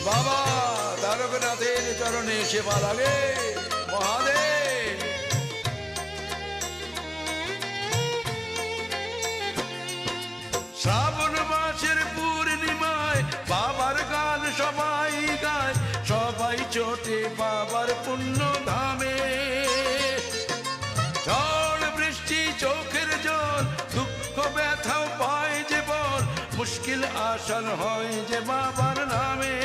বাবা দ্বারকনাথের চরণে সেবা লাগে মহাদেব। শ্রাবণ মাসের পূর্ণিমায় বাবার গান সবাই গায়, সবাই চোটে বাবার পুণ্য ধামে। ঝড় বৃষ্টি চোখের জল দুঃখ ব্যথাও পায় যে বল, মুশকিল আসান হয় যে বাবার নামে।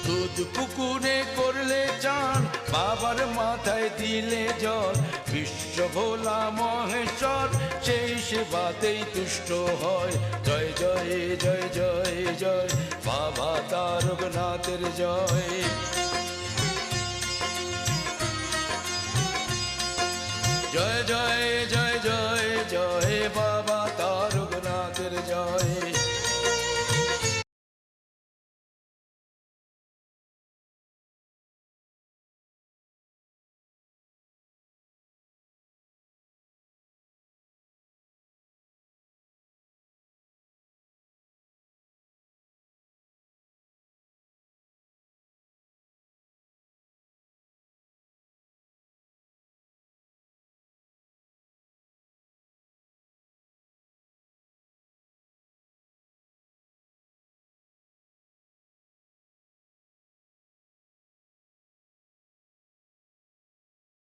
দুধ পুকুরে করলে চান বাবার মাথায় দিলে জল, বিশ্ব ভোলা মহেশ্বর সেই সেবাতেই তুষ্ট হয়। জয় জয় জয় জয় জয় বাবা তারকনাথের জয়।